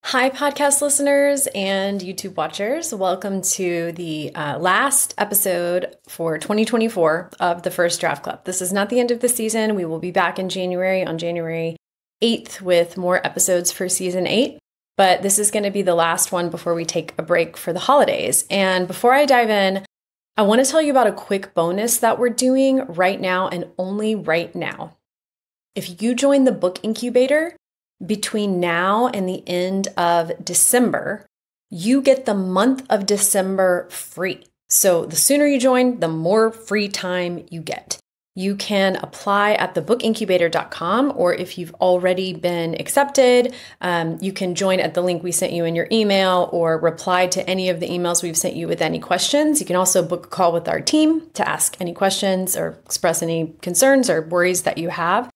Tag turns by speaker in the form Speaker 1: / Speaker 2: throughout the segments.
Speaker 1: Hi, podcast listeners and YouTube watchers. Welcome to the last episode for 2024 of the First Draft Club. This is not the end of the season. We will be back in January, on January 8th, with more episodes for season 8. But this is going to be the last one before we take a break for the holidays. And before I dive in, I want to tell you about a quick bonus that we're doing right now and only right now. If you join the book incubator between now and the end of December, you get the month of December free. So the sooner you join, the more free time you get. You can apply at thebookincubator.com, or if you've already been accepted, you can join at the link we sent you in your email or reply to any of the emails we've sent you with any questions. You can also book a call with our team to ask any questions or express any concerns or worries that you have.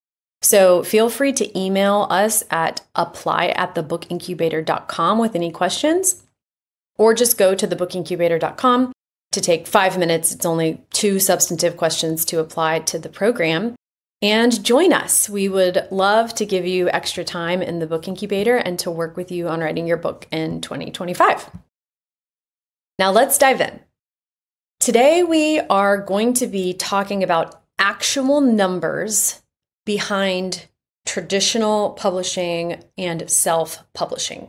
Speaker 1: So feel free to email us at apply@thebookincubator.com with any questions, or just go to thebookincubator.com to take 5 minutes. It's only 2 substantive questions to apply to the program and join us. We would love to give you extra time in the book incubator and to work with you on writing your book in 2025. Now let's dive in. Today we are going to be talking about actual numbers behind traditional publishing and self-publishing.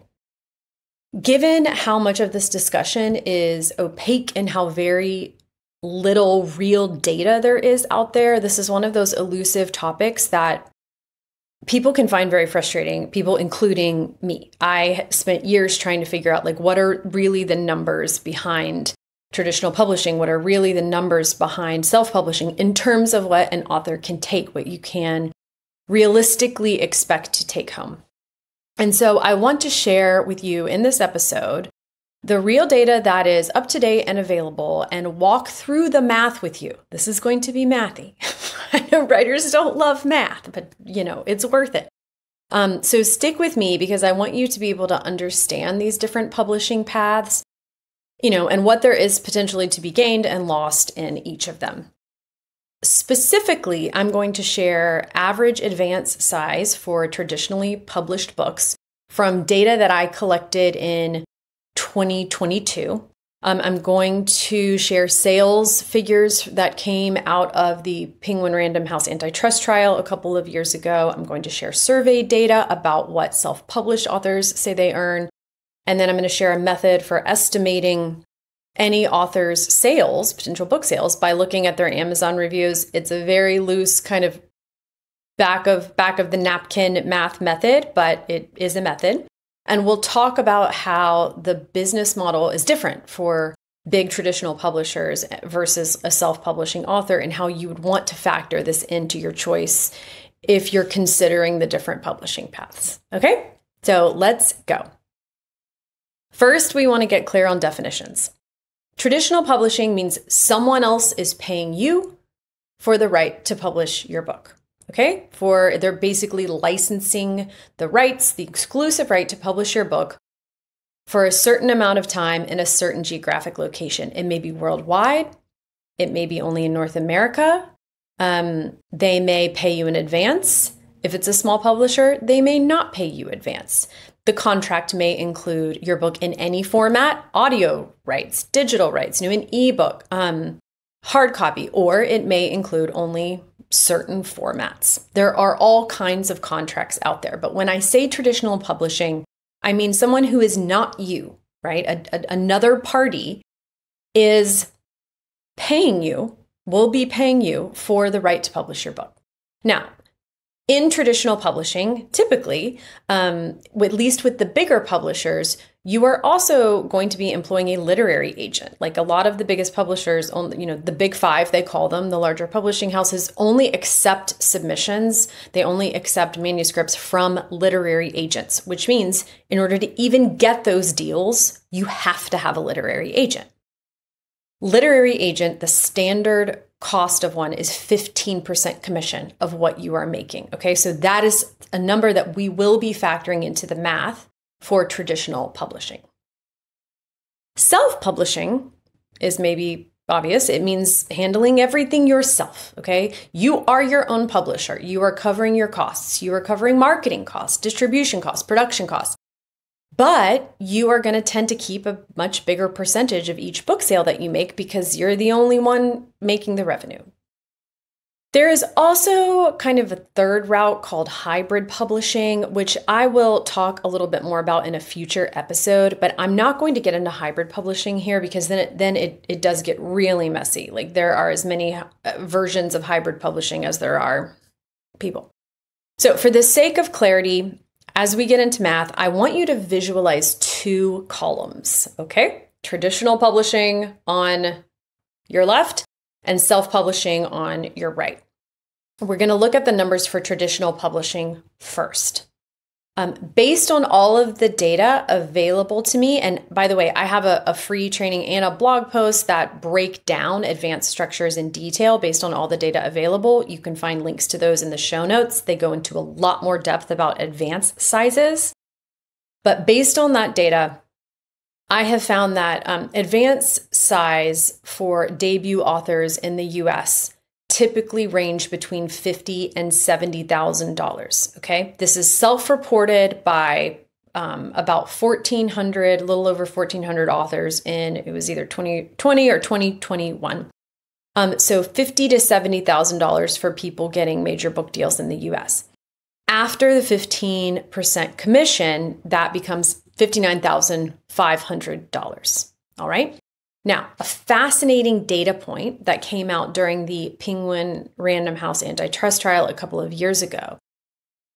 Speaker 1: Given how much of this discussion is opaque and how very little real data there is out there, this is one of those elusive topics that people can find very frustrating, people including me. I spent years trying to figure out what are really the numbers behind traditional publishing, what are really the numbers behind self-publishing in terms of what an author can take, what you can realistically expect to take home. And so I want to share with you in this episode the real data that is up to date and available and walk through the math with you. This is going to be mathy. I know writers don't love math, but it's worth it. So stick with me because I want you to be able to understand these different publishing paths, and what there is potentially to be gained and lost in each of them. Specifically, I'm going to share average advance size for traditionally published books from data that I collected in 2022. I'm going to share sales figures that came out of the Penguin Random House antitrust trial a couple of years ago. I'm going to share survey data about what self-published authors say they earn. And then I'm going to share a method for estimating any author's sales, potential book sales, by looking at their Amazon reviews. It's a very loose kind of back of the napkin math method, but it is a method. And we'll talk about how the business model is different for big traditional publishers versus a self-publishing author, and how you would want to factor this into your choice if you're considering the different publishing paths. Okay, so let's go. First, we want to get clear on definitions. Traditional publishing means someone else is paying you for the right to publish your book. Okay? They're basically licensing the rights, the exclusive right to publish your book for a certain amount of time in a certain geographic location. It may be worldwide. It may be only in North America. They may pay you in advance. If it's a small publisher, they may not pay you advance. The contract may include your book in any format, audio rights, digital rights, an ebook, hard copy, or it may include only certain formats. There are all kinds of contracts out there. But when I say traditional publishing, I mean someone who is not you, right? Another party is paying you, will be paying you for the right to publish your book. Now, in traditional publishing, typically, at least with the bigger publishers, you are also going to be employing a literary agent. Like a lot of the biggest publishers, the big 5, they call them, the larger publishing houses, only accept submissions. They only accept manuscripts from literary agents, which means in order to even get those deals, you have to have a literary agent. Literary agent, the standard cost of one is 15% commission of what you are making. Okay, so that is a number that we will be factoring into the math for traditional publishing. Self-publishing is maybe obvious. It means handling everything yourself, okay? You are your own publisher. You are covering your costs. You are covering marketing costs, distribution costs, production costs. But you are going to tend to keep a much bigger percentage of each book sale that you make because you're the only one making the revenue. There is also kind of a third route called hybrid publishing, which I will talk a little bit more about in a future episode, but I'm not going to get into hybrid publishing here because then it does get really messy. Like there are as many versions of hybrid publishing as there are people. So for the sake of clarity, as we get into math, I want you to visualize two columns, okay? Traditional publishing on your left and self-publishing on your right. We're going to look at the numbers for traditional publishing first. Based on all of the data available to me, and by the way, I have a free training and a blog post that break down advanced structures in detail based on all the data available. You can find links to those in the show notes. They go into a lot more depth about advanced sizes. But based on that data, I have found that advanced size for debut authors in the US typically range between $50,000 and $70,000. Okay, this is self-reported by about 1,400, a little over 1,400 authors in it was either 2020 or 2021. So $50,000 to $70,000 for people getting major book deals in the US. After the 15% commission, that becomes $59,500. All right. Now, a fascinating data point that came out during the Penguin Random House antitrust trial a couple of years ago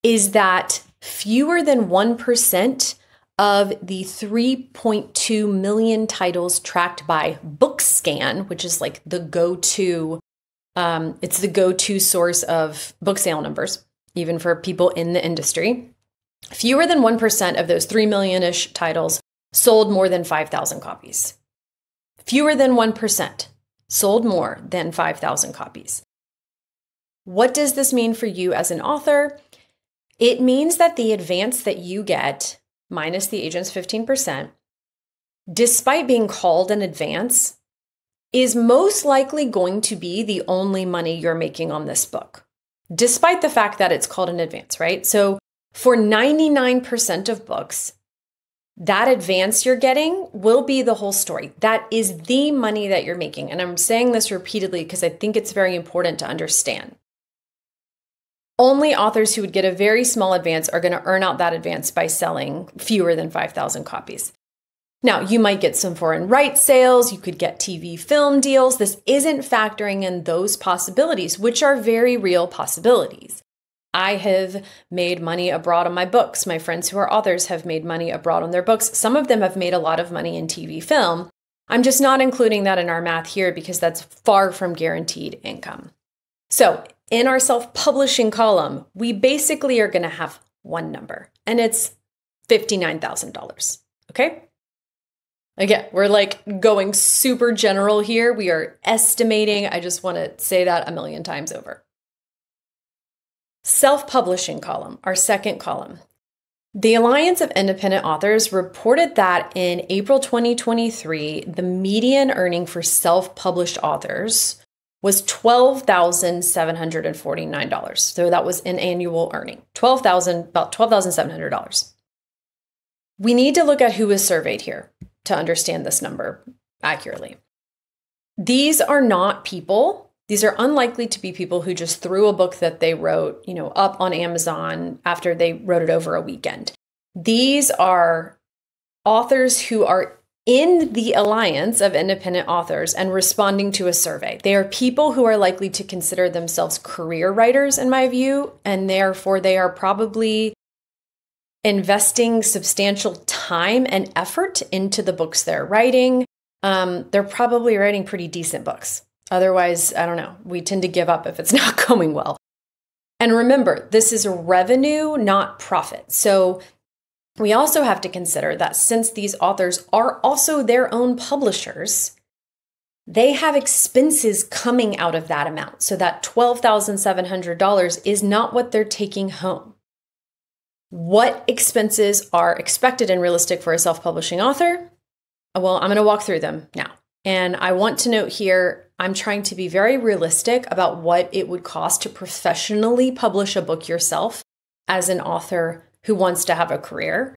Speaker 1: is that fewer than 1% of the 3.2 million titles tracked by BookScan, which is like the go-to, it's the go-to source of book sale numbers, even for people in the industry. Fewer than 1% of those 3 million-ish titles sold more than 5,000 copies. Fewer than 1% sold more than 5,000 copies. What does this mean for you as an author? It means that the advance that you get, minus the agent's 15%, despite being called an advance, is most likely going to be the only money you're making on this book, despite the fact that it's called an advance, right? So for 99% of books, that advance you're getting will be the whole story. That is the money that you're making. And I'm saying this repeatedly because I think it's very important to understand. Only authors who would get a very small advance are going to earn out that advance by selling fewer than 5,000 copies. Now, you might get some foreign rights sales. You could get TV film deals. This isn't factoring in those possibilities, which are very real possibilities. I have made money abroad on my books. My friends who are authors have made money abroad on their books. Some of them have made a lot of money in TV film. I'm just not including that in our math here because that's far from guaranteed income. So in our self-publishing column, we basically are going to have one number, and it's $59,000. Okay? Again, we're like going super general here. We are estimating. I just want to say that a million times over. Self-publishing column, our second column. The Alliance of Independent Authors reported that in April 2023, the median earning for self-published authors was $12,749. So that was an annual earning, about $12,700. We need to look at who was surveyed here to understand this number accurately. These are not people. These are unlikely to be people who just threw a book that they wrote, up on Amazon after they wrote it over a weekend. These are authors who are in the Alliance of Independent Authors and responding to a survey. They are people who are likely to consider themselves career writers, in my view, and therefore they are probably investing substantial time and effort into the books they're writing. They're probably writing pretty decent books. Otherwise, I don't know. We tend to give up if it's not going well. And remember, this is revenue, not profit. So we also have to consider that since these authors are also their own publishers, they have expenses coming out of that amount. So that $12,700 is not what they're taking home. What expenses are expected and realistic for a self-publishing author? Well, I'm going to walk through them now. And I want to note here, I'm trying to be very realistic about what it would cost to professionally publish a book yourself as an author who wants to have a career.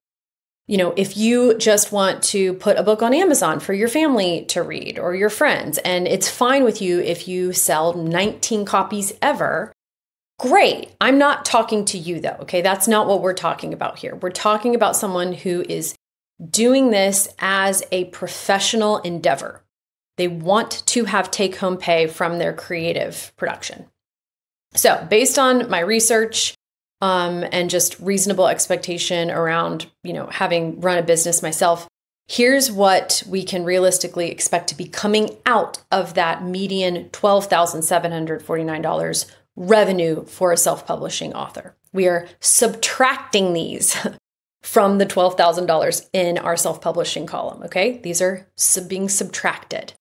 Speaker 1: if you just want to put a book on Amazon for your family to read or your friends, and it's fine with you if you sell 19 copies ever, great. I'm not talking to you though, okay? That's not what we're talking about here. We're talking about someone who is doing this as a professional endeavor. They want to have take-home pay from their creative production. So based on my research, and just reasonable expectation around, having run a business myself, here's what we can realistically expect to be coming out of that median $12,749 revenue for a self-publishing author. We are subtracting these from the $12,000 in our self-publishing column, okay? These are being subtracted.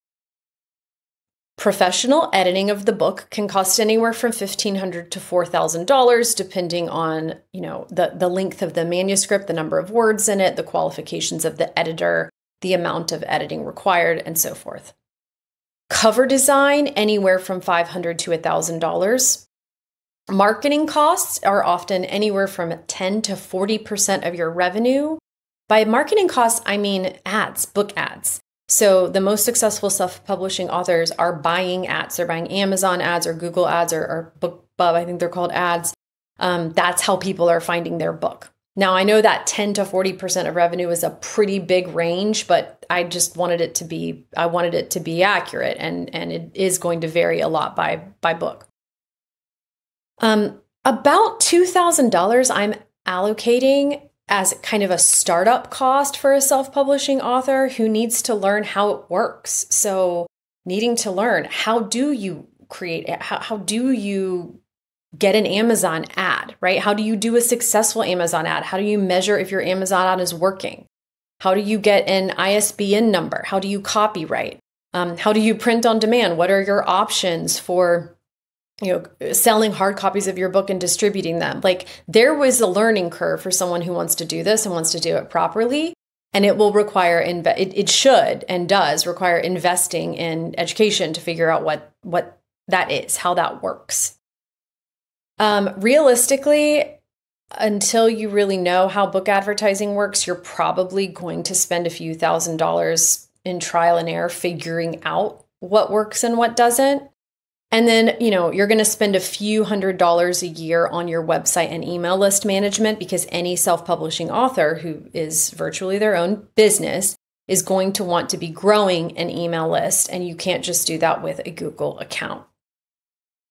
Speaker 1: Professional editing of the book can cost anywhere from $1,500 to $4,000, depending on, the length of the manuscript, the number of words in it, the qualifications of the editor, the amount of editing required, and so forth. Cover design, anywhere from $500 to $1,000. Marketing costs are often anywhere from 10 to 40% of your revenue. By marketing costs, I mean ads, book ads. So the most successful self-publishing authors are buying ads. They're buying Amazon ads or Google ads or BookBub, I think they're called ads. That's how people are finding their book. Now, I know that 10 to 40% of revenue is a pretty big range, but I just wanted it to be accurate, and it is going to vary a lot by book. About $2,000 I'm allocating as kind of a startup cost for a self-publishing author who needs to learn how it works. So needing to learn, how do you create it? How do you get an Amazon ad, right? How do you do a successful Amazon ad? How do you measure if your Amazon ad is working? How do you get an ISBN number? How do you copyright? How do you print on demand? What are your options for selling hard copies of your book and distributing them? Like, there was a learning curve for someone who wants to do this and wants to do it properly. And it will require, it should and does require investing in education to figure out what that is, how that works. Realistically, until you really know how book advertising works, you're probably going to spend a few $1,000s in trial and error figuring out what works and what doesn't. And then, you're going to spend a few $100s a year on your website and email list management, because any self-publishing author who is virtually their own business is going to want to be growing an email list, and you can't just do that with a Google account.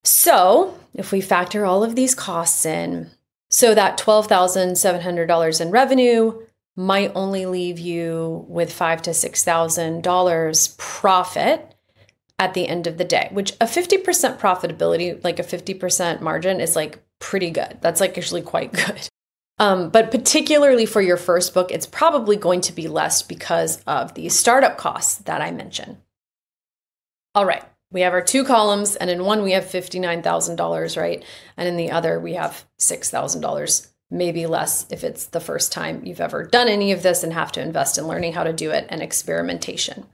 Speaker 1: So if we factor all of these costs in, so that $12,700 in revenue might only leave you with $5,000 to $6,000 profit at the end of the day, which a 50% profitability, like a 50% margin, is like pretty good. That's like actually quite good. But particularly for your first book, it's probably going to be less because of the startup costs that I mentioned. All right, we have our two columns, and in one we have $59,000, right? And in the other we have $6,000, maybe less if it's the first time you've ever done any of this and have to invest in learning how to do it and experimentation.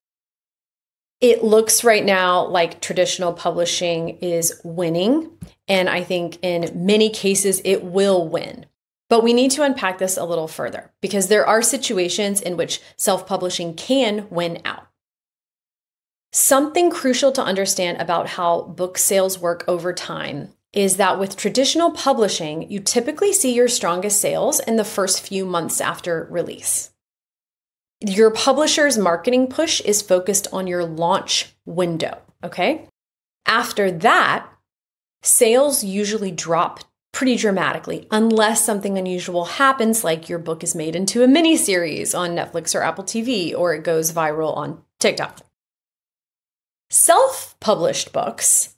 Speaker 1: It looks right now like traditional publishing is winning, and I think in many cases it will win. But we need to unpack this a little further, because there are situations in which self-publishing can win out. Something crucial to understand about how book sales work over time is that with traditional publishing, you typically see your strongest sales in the first few months after release. Your publisher's marketing push is focused on your launch window, okay? After that, sales usually drop pretty dramatically unless something unusual happens, like your book is made into a miniseries on Netflix or Apple TV, or it goes viral on TikTok. Self-published books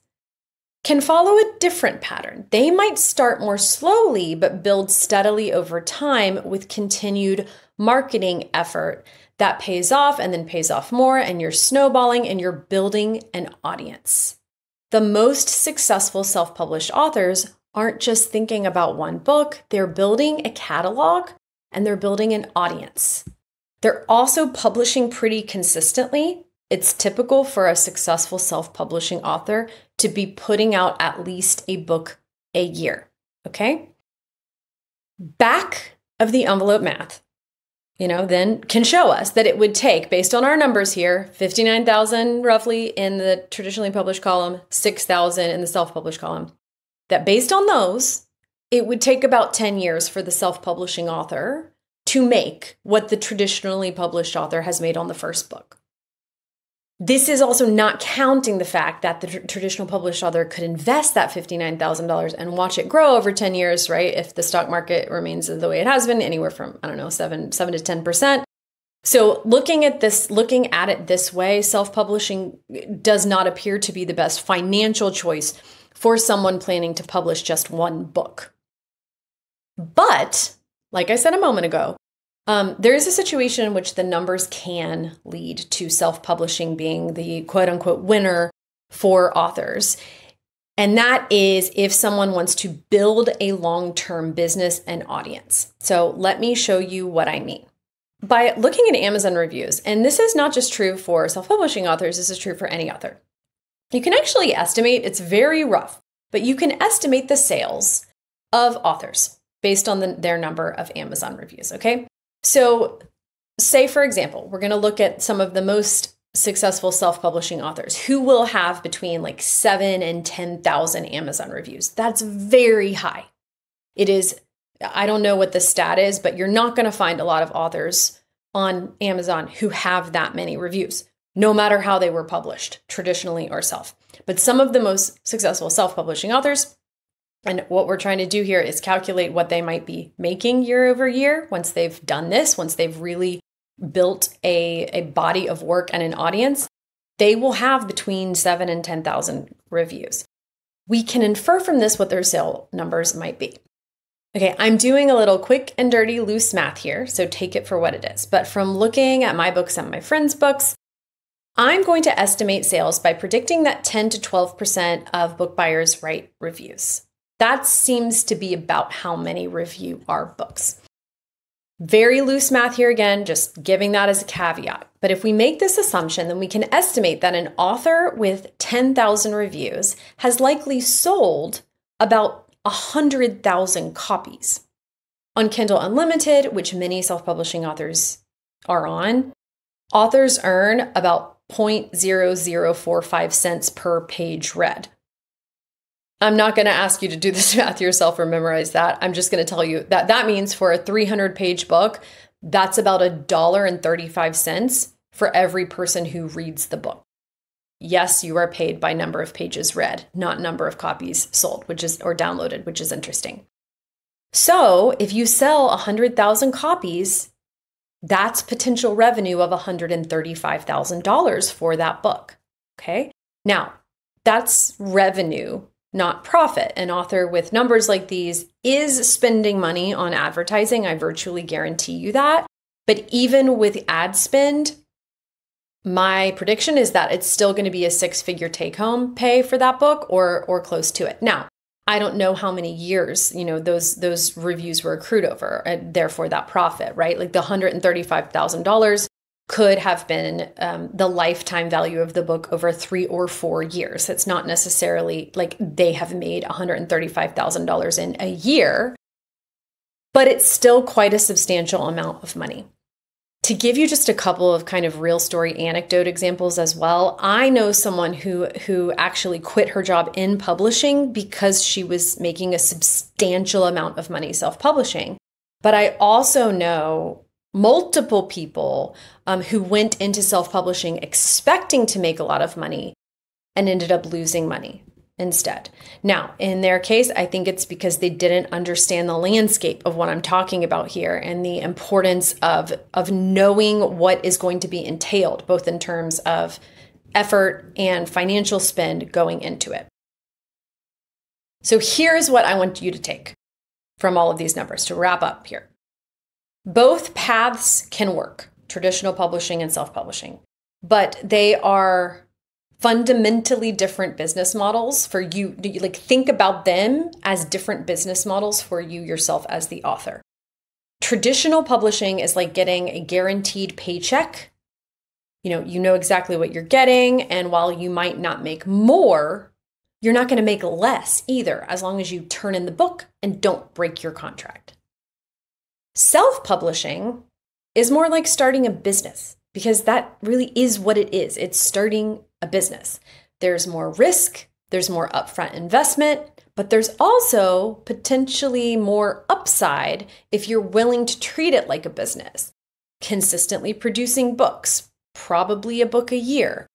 Speaker 1: can follow a different pattern. They might start more slowly but build steadily over time with continued marketing effort that pays off and then pays off more, and you're snowballing and you're building an audience. The most successful self-published authors aren't just thinking about one book, they're building a catalog and they're building an audience. They're also publishing pretty consistently. It's typical for a successful self-publishing author to be putting out at least a book a year, okay? Back of the envelope math. then can show us that it would take, based on our numbers here, 59,000 roughly in the traditionally published column, 6,000 in the self-published column, that based on those, it would take about 10 years for the self-publishing author to make what the traditionally published author has made on the first book. This is also not counting the fact that the traditional published author could invest that $59,000 and watch it grow over 10 years, right? If the stock market remains the way it has been, anywhere from, 7 to 10%. So looking at it this way, self-publishing does not appear to be the best financial choice for someone planning to publish just one book. But, like I said a moment ago, there is a situation in which the numbers can lead to self-publishing being the quote-unquote winner for authors. And that is if someone wants to build a long-term business and audience. So let me show you what I mean. By looking at Amazon reviews, and this is not just true for self-publishing authors, this is true for any author. You can actually estimate, it's very rough, but you can estimate the sales of authors based on their number of Amazon reviews, okay? So say, for example, we're going to look at some of the most successful self-publishing authors who will have between 7 and 10,000 Amazon reviews. That's very high. It is, I don't know what the stat is, but you're not going to find a lot of authors on Amazon who have that many reviews, no matter how they were published, traditionally or self. But some of the most successful self-publishing authors, and what we're trying to do here is calculate what they might be making year over year once they've done this, once they've really built a body of work and an audience, they will have between 7 and 10,000 reviews. We can infer from this what their sale numbers might be. Okay, I'm doing a little quick and dirty loose math here, so take it for what it is. But from looking at my books and my friends' books, I'm going to estimate sales by predicting that 10 to 12% of book buyers write reviews. That seems to be about how many review our books. Very loose math here again, just giving that as a caveat. But if we make this assumption, then we can estimate that an author with 10,000 reviews has likely sold about 100,000 copies. On Kindle Unlimited, which many self-publishing authors are on, authors earn about 0.0045 cents per page read. I'm not going to ask you to do this math yourself or memorize that. I'm just going to tell you that that means for a 300-page book, that's about $1.35 for every person who reads the book. Yes, you are paid by number of pages read, not number of copies sold, or downloaded, which is interesting. So if you sell 100,000 copies, that's potential revenue of $135,000 for that book. Okay. Now, that's revenue, not profit. An author with numbers like these is spending money on advertising. I virtually guarantee you that. But even with ad spend, my prediction is that it's still going to be a 6-figure take-home pay for that book or close to it. Now, I don't know how many years, those reviews were accrued over, and therefore that profit, right? Like the $135,000 could have been the lifetime value of the book over 3 or 4 years. It's not necessarily like they have made $135,000 in a year, but it's still quite a substantial amount of money. To give you just a couple of kind of real story anecdote examples as well, I know someone who actually quit her job in publishing because she was making a substantial amount of money self-publishing. But I also know multiple people who went into self-publishing expecting to make a lot of money and ended up losing money instead. Now, in their case, I think it's because they didn't understand the landscape of what I'm talking about here and the importance of knowing what is going to be entailed, both in terms of effort and financial spend going into it. So here's what I want you to take from all of these numbers to wrap up here. Both paths can work, traditional publishing and self-publishing, but they are fundamentally different business models for you. Like, think about them as different business models for you yourself as the author. Traditional publishing is like getting a guaranteed paycheck. You know exactly what you're getting, and while you might not make more, you're not going to make less either, as long as you turn in the book and don't break your contract. Self-publishing, is more like starting a business, because that really is what it is. It's starting a business. There's more risk, there's more upfront investment, but there's also potentially more upside if you're willing to treat it like a business. Consistently producing books, probably a book a year,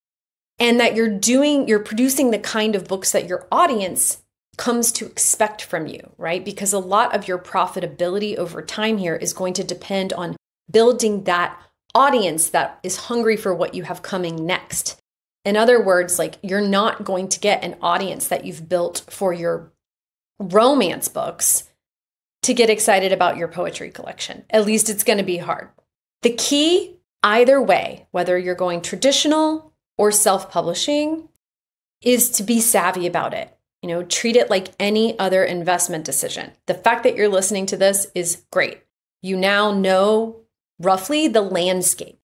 Speaker 1: and that you're producing the kind of books that your audience comes to expect from you, right? Because a lot of your profitability over time here is going to depend on building that audience that is hungry for what you have coming next. In other words, like, you're not going to get an audience that you've built for your romance books to get excited about your poetry collection. At least it's going to be hard. The key, either way, whether you're going traditional or self-publishing, is to be savvy about it. Treat it like any other investment decision. The fact that you're listening to this is great. You now know roughly the landscape.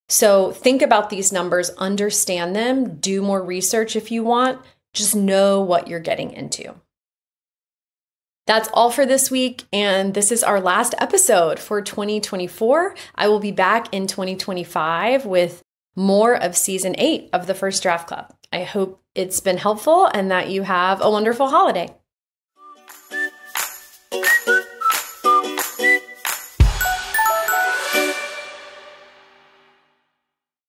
Speaker 1: So think about these numbers, understand them, do more research if you want, just know what you're getting into. That's all for this week, and this is our last episode for 2024. I will be back in 2025 with more of season 8 of the First Draft Club. I hope it's been helpful and that you have a wonderful holiday.